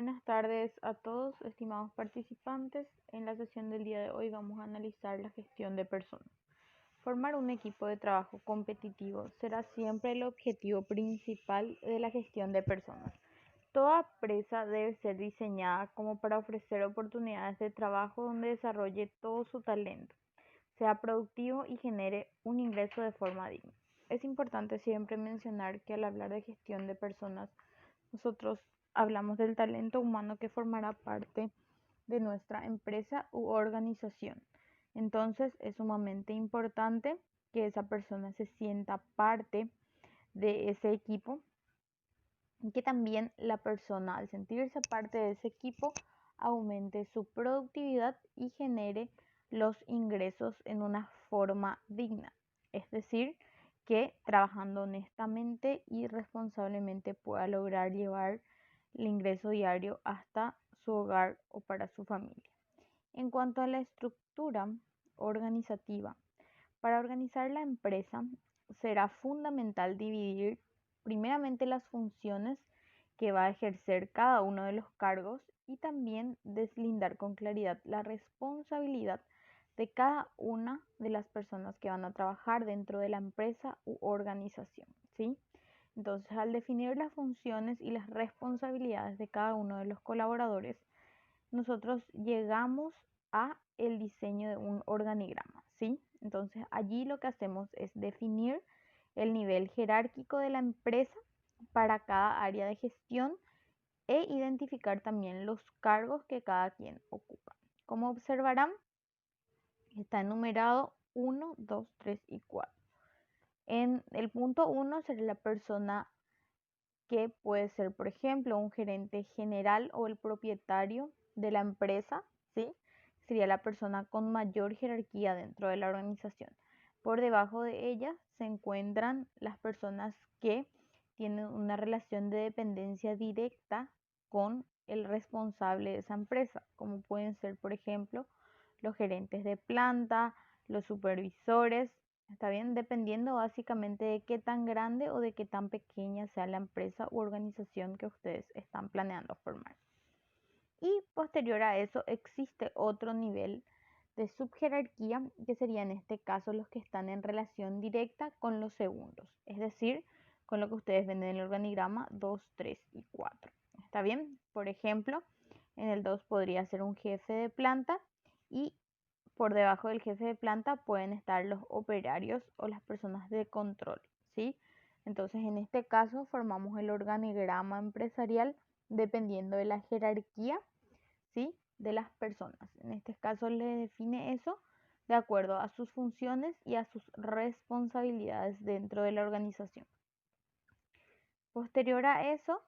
Buenas tardes a todos, estimados participantes. En la sesión del día de hoy vamos a analizar la gestión de personas. Formar un equipo de trabajo competitivo será siempre el objetivo principal de la gestión de personas. Toda empresa debe ser diseñada como para ofrecer oportunidades de trabajo donde desarrolle todo su talento, sea productivo y genere un ingreso de forma digna. Es importante siempre mencionar que al hablar de gestión de personas, nosotros hablamos del talento humano que formará parte de nuestra empresa u organización. Entonces es sumamente importante que esa persona se sienta parte de ese equipo y que también la persona, al sentirse parte de ese equipo, aumente su productividad y genere los ingresos en una forma digna. Es decir, que trabajando honestamente y responsablemente pueda lograr llevar el ingreso diario hasta su hogar o para su familia. En cuanto a la estructura organizativa, para organizar la empresa será fundamental dividir primeramente las funciones que va a ejercer cada uno de los cargos y también deslindar con claridad la responsabilidad de cada una de las personas que van a trabajar dentro de la empresa u organización, ¿sí? Entonces, al definir las funciones y las responsabilidades de cada uno de los colaboradores, nosotros llegamos a el diseño de un organigrama, ¿sí? Entonces, allí lo que hacemos es definir el nivel jerárquico de la empresa para cada área de gestión e identificar también los cargos que cada quien ocupa. Como observarán, está enumerado 1, 2, 3 y 4. En el punto 1 será la persona que puede ser, por ejemplo, un gerente general o el propietario de la empresa, ¿sí? Sería la persona con mayor jerarquía dentro de la organización. Por debajo de ella se encuentran las personas que tienen una relación de dependencia directa con el responsable de esa empresa, como pueden ser, por ejemplo, los gerentes de planta, los supervisores, ¿está bien? Dependiendo básicamente de qué tan grande o de qué tan pequeña sea la empresa u organización que ustedes están planeando formar. Y posterior a eso existe otro nivel de subjerarquía que sería en este caso los que están en relación directa con los segundos, es decir, con lo que ustedes ven en el organigrama 2, 3 y 4. ¿Está bien? Por ejemplo, en el 2 podría ser un jefe de planta y por debajo del jefe de planta pueden estar los operarios o las personas de control, ¿sí? Entonces, en este caso formamos el organigrama empresarial dependiendo de la jerarquía, ¿sí? De las personas. En este caso le define eso de acuerdo a sus funciones y a sus responsabilidades dentro de la organización. Posterior a eso,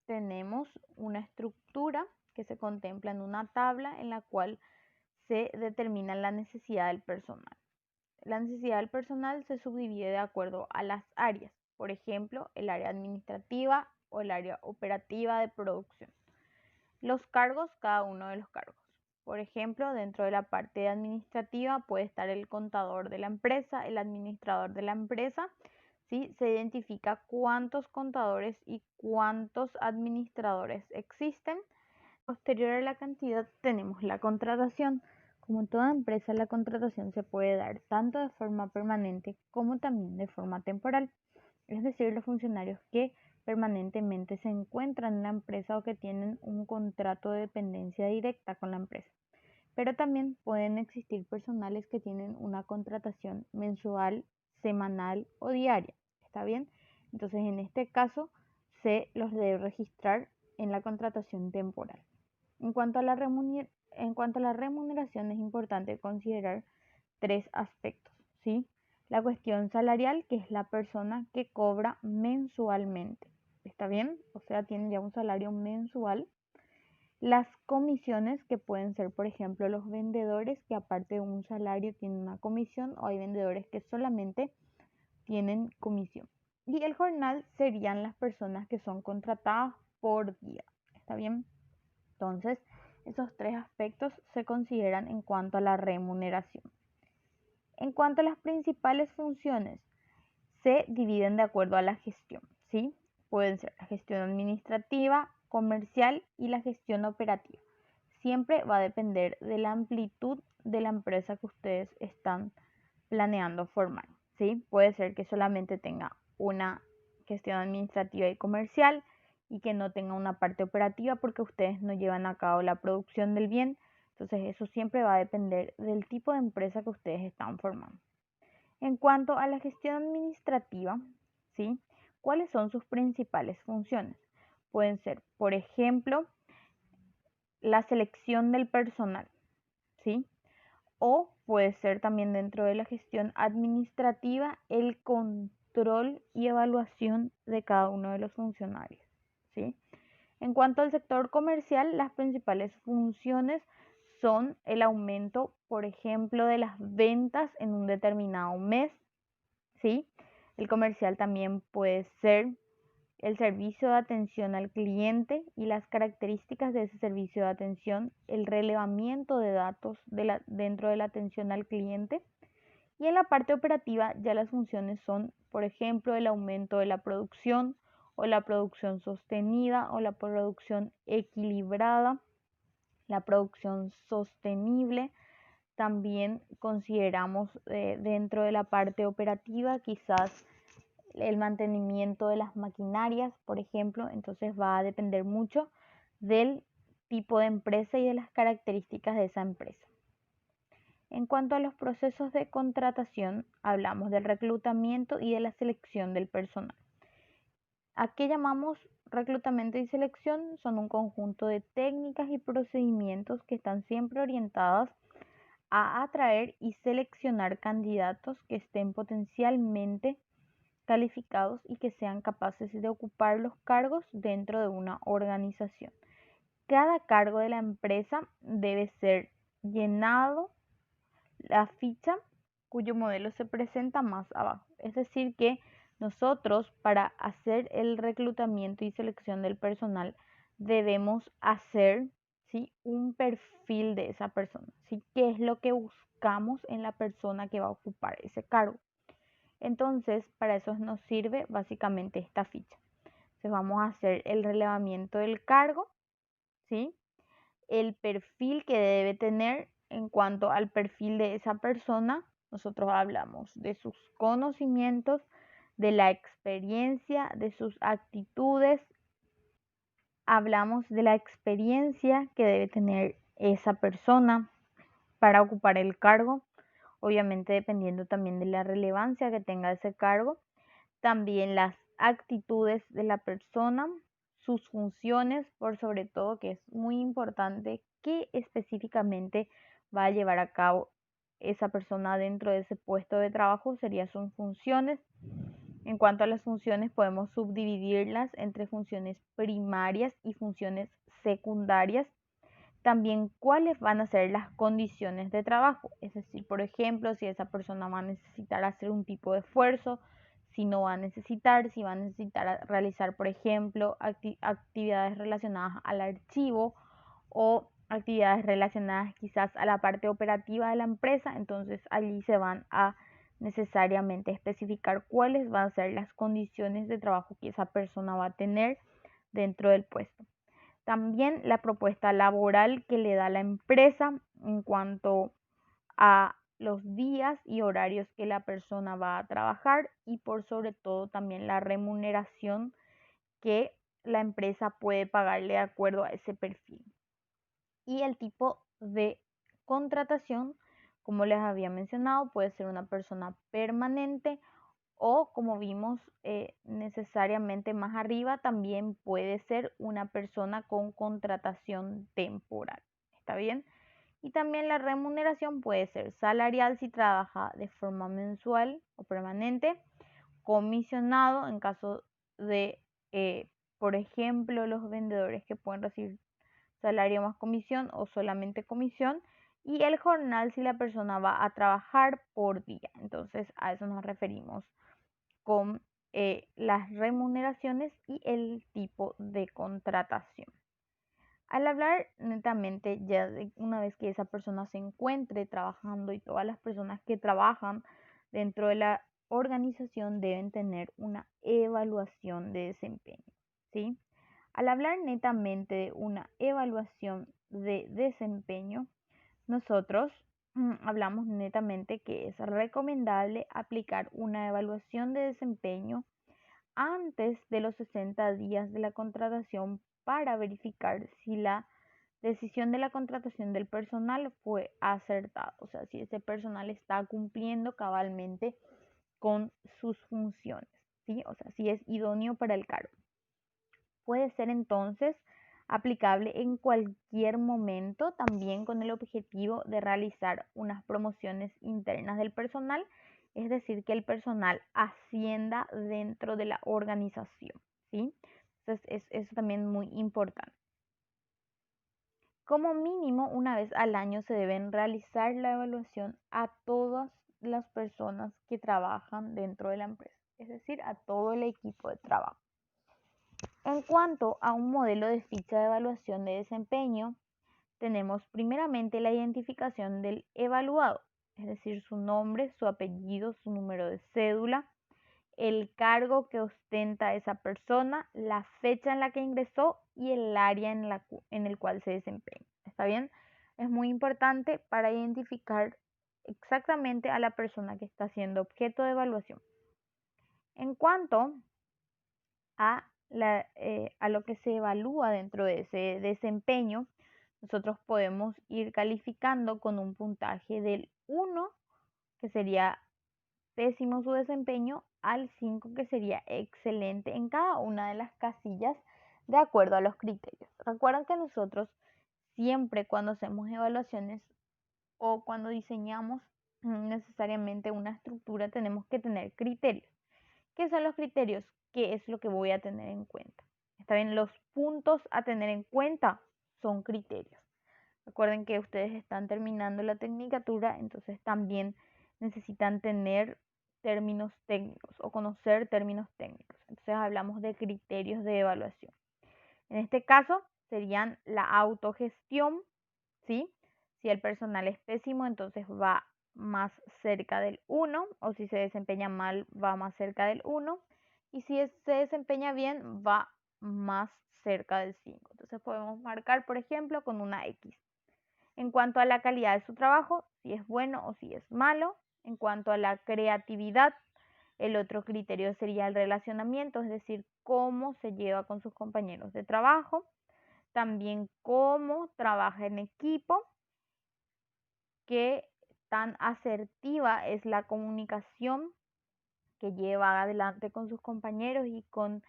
tenemos una estructura que se contempla en una tabla en la cual se determina la necesidad del personal. La necesidad del personal se subdivide de acuerdo a las áreas, por ejemplo, el área administrativa o el área operativa de producción. Los cargos, cada uno de los cargos. Por ejemplo, dentro de la parte administrativa puede estar el contador de la empresa, el administrador de la empresa, ¿sí? Se identifica cuántos contadores y cuántos administradores existen. Posterior a la cantidad tenemos la contratación. Como en toda empresa, la contratación se puede dar tanto de forma permanente como también de forma temporal. Es decir, los funcionarios que permanentemente se encuentran en la empresa o que tienen un contrato de dependencia directa con la empresa. Pero también pueden existir personales que tienen una contratación mensual, semanal o diaria. ¿Está bien? Entonces, en este caso, se los debe registrar en la contratación temporal. En cuanto a la remuneración, es importante considerar tres aspectos, ¿sí? La cuestión salarial, que es la persona que cobra mensualmente. ¿Está bien? O sea, tiene ya un salario mensual. Las comisiones, que pueden ser, por ejemplo, los vendedores, que aparte de un salario tienen una comisión, o hay vendedores que solamente tienen comisión. Y el jornal serían las personas que son contratadas por día. ¿Está bien? Entonces, esos tres aspectos se consideran en cuanto a la remuneración. En cuanto a las principales funciones, se dividen de acuerdo a la gestión, ¿sí? Pueden ser la gestión administrativa, comercial y la gestión operativa. Siempre va a depender de la amplitud de la empresa que ustedes están planeando formar, ¿sí? Puede ser que solamente tenga una gestión administrativa y comercial y que no tenga una parte operativa porque ustedes no llevan a cabo la producción del bien. Entonces eso siempre va a depender del tipo de empresa que ustedes están formando. En cuanto a la gestión administrativa, ¿sí? ¿Cuáles son sus principales funciones? Pueden ser, por ejemplo, la selección del personal, ¿sí? O puede ser también dentro de la gestión administrativa el control y evaluación de cada uno de los funcionarios, ¿sí? En cuanto al sector comercial, las principales funciones son el aumento, por ejemplo, de las ventas en un determinado mes, ¿sí? El comercial también puede ser el servicio de atención al cliente y las características de ese servicio de atención, el relevamiento de datos dentro de la atención al cliente. Y en la parte operativa ya las funciones son, por ejemplo, el aumento de la producción o la producción sostenida o la producción equilibrada, la producción sostenible. También consideramos dentro de la parte operativa quizás el mantenimiento de las maquinarias, por ejemplo. Entonces va a depender mucho del tipo de empresa y de las características de esa empresa. En cuanto a los procesos de contratación, hablamos del reclutamiento y de la selección del personal. ¿A qué llamamos reclutamiento y selección? Son un conjunto de técnicas y procedimientos que están siempre orientadas a atraer y seleccionar candidatos que estén potencialmente calificados y que sean capaces de ocupar los cargos dentro de una organización. Cada cargo de la empresa debe ser llenado la ficha cuyo modelo se presenta más abajo. Es decir, que nosotros para hacer el reclutamiento y selección del personal debemos hacer, ¿sí?, un perfil de esa persona, ¿sí? ¿Qué es lo que buscamos en la persona que va a ocupar ese cargo? Entonces, para eso nos sirve básicamente esta ficha. Entonces, vamos a hacer el relevamiento del cargo, ¿sí? El perfil que debe tener en cuanto al perfil de esa persona. Nosotros hablamos de sus conocimientos, de la experiencia, de sus actitudes. Hablamos de la experiencia que debe tener esa persona para ocupar el cargo, obviamente dependiendo también de la relevancia que tenga ese cargo. También las actitudes de la persona, sus funciones, por sobre todo, que es muy importante, qué específicamente va a llevar a cabo esa persona dentro de ese puesto de trabajo, serían sus funciones. En cuanto a las funciones, podemos subdividirlas entre funciones primarias y funciones secundarias. También cuáles van a ser las condiciones de trabajo, es decir, por ejemplo, si esa persona va a necesitar hacer un tipo de esfuerzo, si no va a necesitar, si va a necesitar realizar, por ejemplo, actividades relacionadas al archivo o actividades relacionadas quizás a la parte operativa de la empresa. Entonces allí se van a necesariamente especificar cuáles van a ser las condiciones de trabajo que esa persona va a tener dentro del puesto. También la propuesta laboral que le da la empresa en cuanto a los días y horarios que la persona va a trabajar y por sobre todo también la remuneración que la empresa puede pagarle de acuerdo a ese perfil. Y el tipo de contratación, como les había mencionado, puede ser una persona permanente o, como vimos necesariamente más arriba, también puede ser una persona con contratación temporal. ¿Está bien? Y también la remuneración puede ser salarial si trabaja de forma mensual o permanente, comisionado en caso de, por ejemplo, los vendedores que pueden recibir salario más comisión o solamente comisión, y el jornal si la persona va a trabajar por día. Entonces a eso nos referimos con las remuneraciones y el tipo de contratación. Al hablar netamente ya de una vez que esa persona se encuentre trabajando y todas las personas que trabajan dentro de la organización deben tener una evaluación de desempeño, ¿sí? Al hablar netamente de una evaluación de desempeño, nosotros hablamos netamente que es recomendable aplicar una evaluación de desempeño antes de los 60 días de la contratación para verificar si la decisión de la contratación del personal fue acertada, o sea, si ese personal está cumpliendo cabalmente con sus funciones, ¿sí? O sea, si es idóneo para el cargo. Puede ser entonces aplicable en cualquier momento, también con el objetivo de realizar unas promociones internas del personal, es decir, que el personal ascienda dentro de la organización, ¿sí? Entonces, eso también es muy importante. Como mínimo, una vez al año se deben realizar la evaluación a todas las personas que trabajan dentro de la empresa, es decir, a todo el equipo de trabajo. En cuanto a un modelo de ficha de evaluación de desempeño, tenemos primeramente la identificación del evaluado, es decir, su nombre, su apellido, su número de cédula, el cargo que ostenta esa persona, la fecha en la que ingresó y el área en el cual se desempeña. ¿Está bien? Es muy importante para identificar exactamente a la persona que está siendo objeto de evaluación. En cuanto a lo que se evalúa dentro de ese desempeño, nosotros podemos ir calificando con un puntaje del 1, que sería pésimo su desempeño, al 5, que sería excelente en cada una de las casillas de acuerdo a los criterios. Recuerden que nosotros siempre cuando hacemos evaluaciones o cuando diseñamos necesariamente una estructura tenemos que tener criterios. ¿Qué son los criterios? ¿Qué es lo que voy a tener en cuenta? ¿Está bien? Los puntos a tener en cuenta son criterios. Recuerden que ustedes están terminando la tecnicatura, entonces también necesitan tener términos técnicos o conocer términos técnicos. Entonces hablamos de criterios de evaluación. En este caso serían la autogestión, ¿sí? Si el personal es pésimo, entonces va más cerca del 1, o si se desempeña mal, va más cerca del 1, y si se desempeña bien, va más cerca del 5. Entonces podemos marcar, por ejemplo, con una X. En cuanto a la calidad de su trabajo, si es bueno o si es malo. En cuanto a la creatividad, el otro criterio sería el relacionamiento, es decir, cómo se lleva con sus compañeros de trabajo. También cómo trabaja en equipo, qué tan asertiva es la comunicación que lleva adelante con sus compañeros y con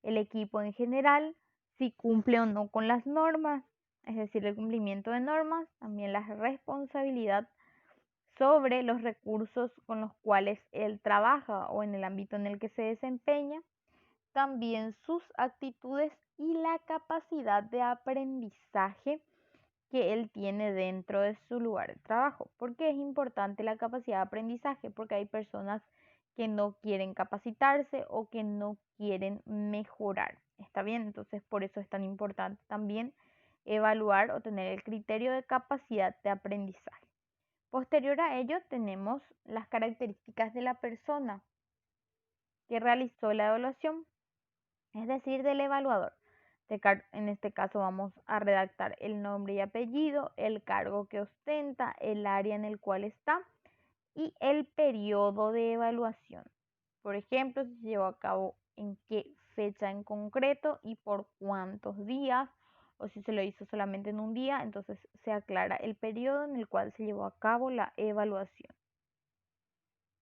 el equipo en general, si cumple o no con las normas, es decir, el cumplimiento de normas, también la responsabilidad sobre los recursos con los cuales él trabaja o en el ámbito en el que se desempeña, también sus actitudes y la capacidad de aprendizaje que él tiene dentro de su lugar de trabajo. ¿Por qué es importante la capacidad de aprendizaje? Porque hay personas que no quieren capacitarse o que no quieren mejorar. ¿Está bien? Entonces, por eso es tan importante también evaluar o tener el criterio de capacidad de aprendizaje. Posterior a ello, tenemos las características de la persona que realizó la evaluación, es decir, del evaluador. En este caso vamos a redactar el nombre y apellido, el cargo que ostenta, el área en el cual está y el periodo de evaluación. Por ejemplo, si se llevó a cabo en qué fecha en concreto y por cuántos días, o si se lo hizo solamente en un día, entonces se aclara el periodo en el cual se llevó a cabo la evaluación.